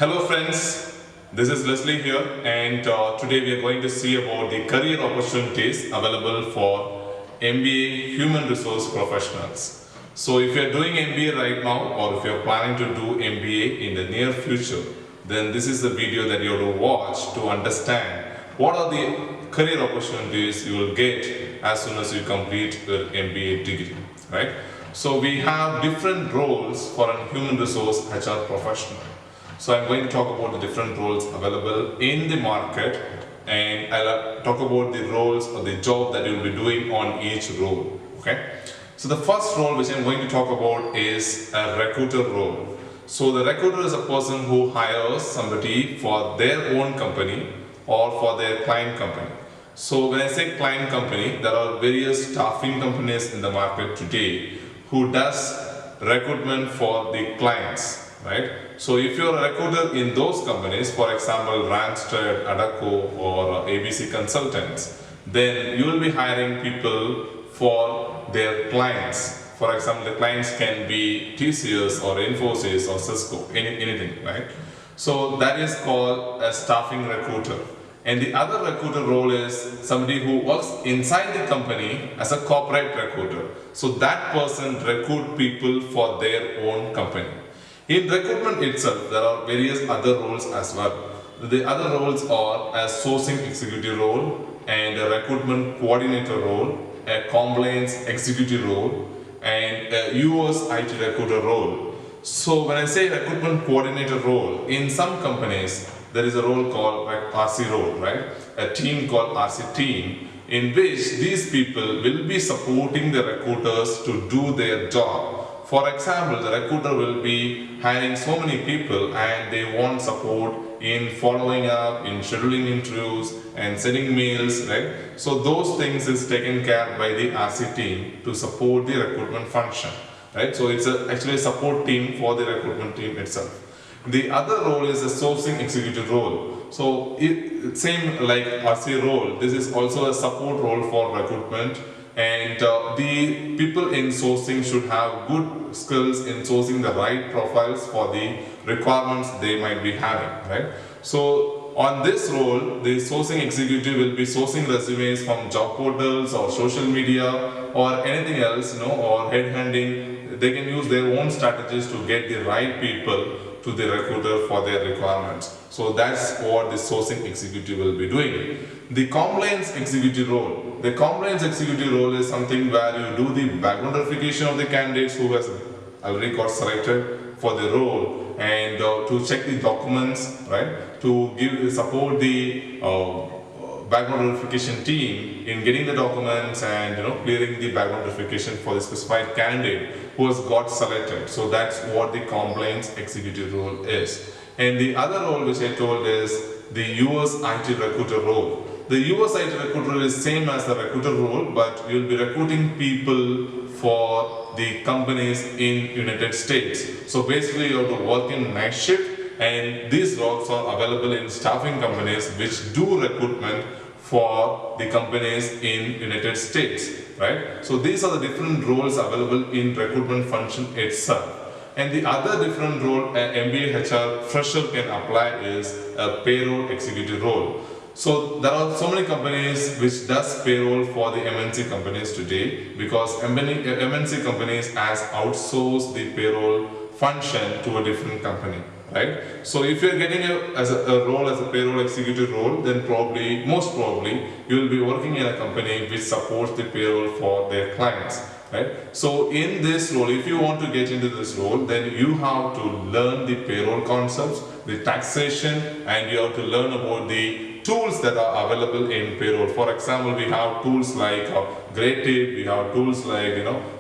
Hello friends, this is Leslie here, and today we are going to see about the career opportunities available for MBA Human Resource Professionals. So if you are doing MBA right now or if you are planning to do MBA in the near future, then this is the video that you have to watch to understand what are the career opportunities you will get as soon as you complete your MBA degree, right? So we have different roles for a human resource HR professional. So I'm going to talk about the different roles available in the market, and I'll talk about the roles or the job that you'll be doing on each role. Okay. So the first role which I'm going to talk about is a recruiter role. So the recruiter is a person who hires somebody for their own company or for their client company. So when I say client company, there are various staffing companies in the market today who does recruitment for the clients, right? So if you're a recruiter in those companies, for example, Randstad, Adecco or ABC Consultants, then you will be hiring people for their clients. For example, the clients can be TCS or Infosys or Cisco, anything, right? So that is called a staffing recruiter. And the other recruiter role is somebody who works inside the company as a corporate recruiter. So that person recruit people for their own company. In recruitment itself, there are various other roles as well. The other roles are a sourcing executive role and a recruitment coordinator role, a compliance executive role, and a US IT recruiter role. So when I say recruitment coordinator role, in some companies, there is a role called RC role, right? A team called RC team, in which these people will be supporting the recruiters to do their job. For example, the recruiter will be hiring so many people and they want support in following up, in scheduling interviews and sending mails, right? So those things is taken care by the RC team to support the recruitment function, right? So it's actually a support team for the recruitment team itself. The other role is a sourcing executive role. So same like RC role, this is also a support role for recruitment, and the people in sourcing should have good skills in sourcing the right profiles for the requirements they might be having, right? So on this role, the sourcing executive will be sourcing resumes from job portals or social media or anything else, or headhunting. They can use their own strategies to get the right people to the recruiter for their requirements. So that's what the sourcing executive will be doing. The compliance executive role. The compliance executive role is something where you do the background verification of the candidates who has already got selected for the role, and to check the documents, right? To support the background verification team in getting the documents and clearing the background verification for the specified candidate who has got selected. So that's what the compliance executive role is. And the other role which I told is the US IT recruiter role. The US IT recruiter is same as the recruiter role, but you'll be recruiting people for the companies in United States. So basically you have to work in night shift, and these roles are available in staffing companies which do recruitment for the companies in United States, right? So these are the different roles available in recruitment function itself. And the other different role an MBA HR fresher can apply is a payroll executive role. So there are so many companies which does payroll for the MNC companies today, because MNC companies has outsourced the payroll function to a different company, right? So if you're getting a role as a payroll executive role, then most probably, you will be working in a company which supports the payroll for their clients, right? So in this role, if you want to get into this role, then you have to learn the payroll concepts, the taxation, and you have to learn about the tools that are available in payroll. For example, we have tools like Greatip, we have tools like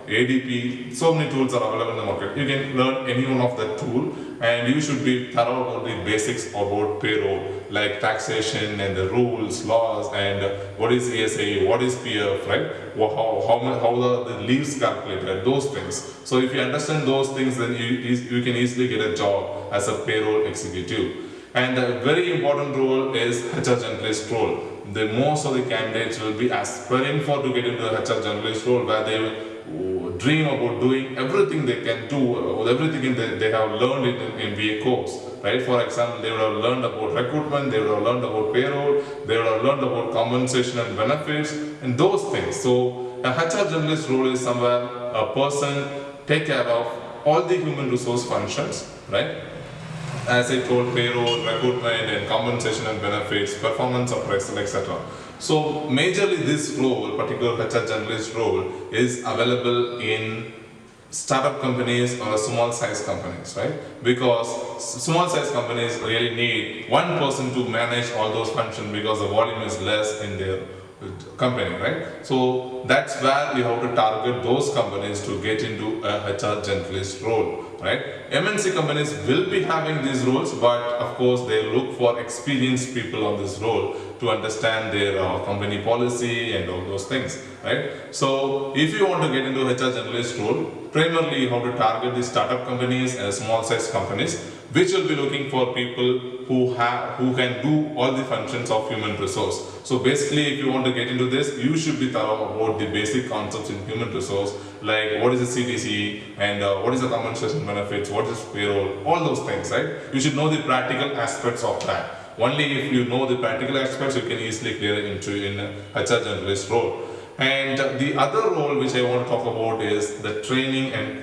ADP. So many tools are available in the market. You can learn any one of that tool, and you should be thorough about the basics about payroll, like taxation and the rules, laws, and what is ESA, what is PF, right? How the leaves calculated, those things. So if you understand those things, then you can easily get a job as a payroll executive. And a very important role is HR generalist role. The most of the candidates will be aspiring for to get into the HR generalist role, where they dream about doing everything they can do, everything they have learned in an MBA course, right? For example, they would have learned about recruitment, they would have learned about payroll, they would have learned about compensation and benefits, and those things. So a HR generalist role is somewhere a person take care of all the human resource functions, right? As I told, payroll, recruitment, and compensation and benefits, performance appraisal, etc. So majorly this role, particular HR generalist role, is available in startup companies or small size companies, right? Because small size companies really need one person to manage all those functions because the volume is less in their company, right? So that's where you have to target those companies to get into a HR generalist role, right? MNC companies will be having these roles, but of course they look for experienced people on this role to understand their company policy and all those things, right? So if you want to get into HR generalist role, primarily you have to target the startup companies and small size companies, which will be looking for people who can do all the functions of human resource. So basically, if you want to get into this, you should be thorough about the basic concepts in human resource, like what is the CTC and what is the compensation benefits, what is payroll, all those things, right? You should know the practical aspects of that. Only if you know the practical aspects, you can easily clear it into in HR generalist role. And the other role which I want to talk about is the training and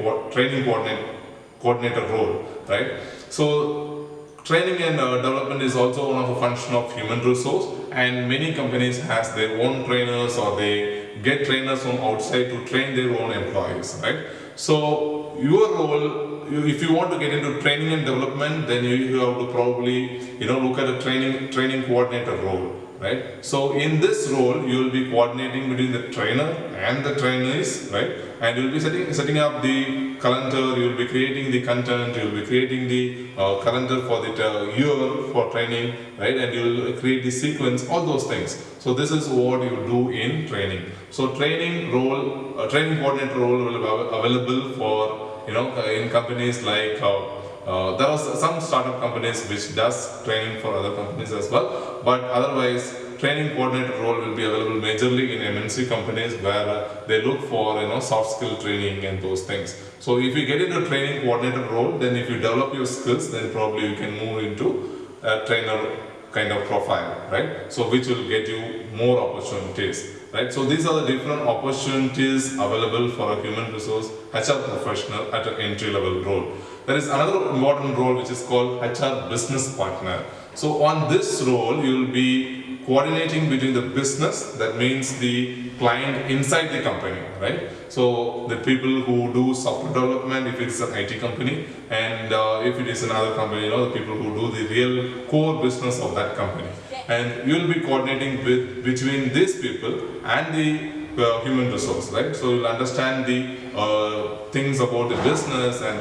coordinator role, right? So training and development is also one of the function of human resource, and many companies has their own trainers or they get trainers from outside to train their own employees, right? So your role, if you want to get into training and development, then you have to probably look at a training coordinator role, right? So in this role, you will be coordinating between the trainer and the trainees, right? And you will be setting up the calendar, you will be creating the content, you will be creating the calendar for the year for training, right? And you will create the sequence, all those things. So this is what you do in training. So training coordinator role will be available for in companies like there are some startup companies which does training for other companies as well, but otherwise training coordinator role will be available majorly in MNC companies where they look for soft skill training and those things. So if you get into a training coordinator role, then if you develop your skills, then probably you can move into a trainer kind of profile, right? So which will get you more opportunities, right? So these are the different opportunities available for a human resource HR professional at an entry level role. There is another important role which is called HR business partner. So on this role, you will be coordinating between the business, that means the client inside the company, right? So the people who do software development, if it's an IT company, and if it is another company, the people who do the real core business of that company. And you will be coordinating between these people and the human resource, right? So you'll understand the things about the business, and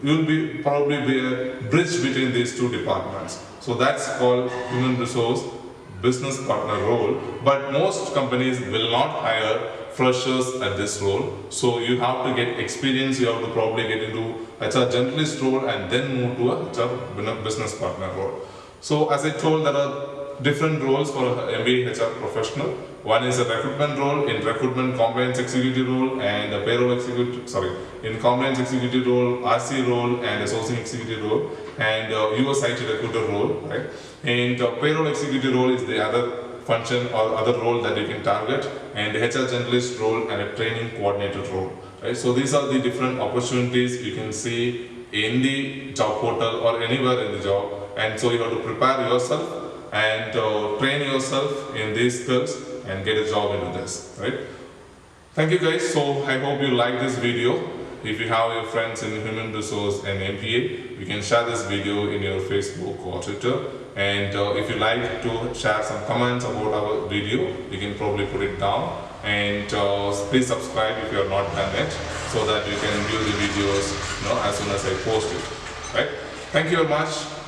you'll be probably be a bridge between these two departments. So that's called human resource business partner role. But most companies will not hire freshers at this role. So you have to get experience, you have to probably get into HR generalist role and then move to a HR business partner role. So as I told, there are different roles for an MBA HR professional. One is a recruitment role, in recruitment compliance executive role, and a payroll executive, in compliance executive role, RC role, and a sourcing executive role, and US IT recruiter role, right? And payroll executive role is the other function or other role that you can target, and the HR generalist role and a training coordinator role, right? So these are the different opportunities you can see in the job portal or anywhere in the job, and so you have to prepare yourself and train yourself in these skills and get a job into this, right? Thank you guys. So I hope you like this video. If you have your friends in human resource and MBA, you can share this video in your Facebook or Twitter. And if you like to share some comments about our video, you can probably put it down. And please subscribe if you are not done yet, so that you can view the videos as soon as I post it, right? Thank you very much.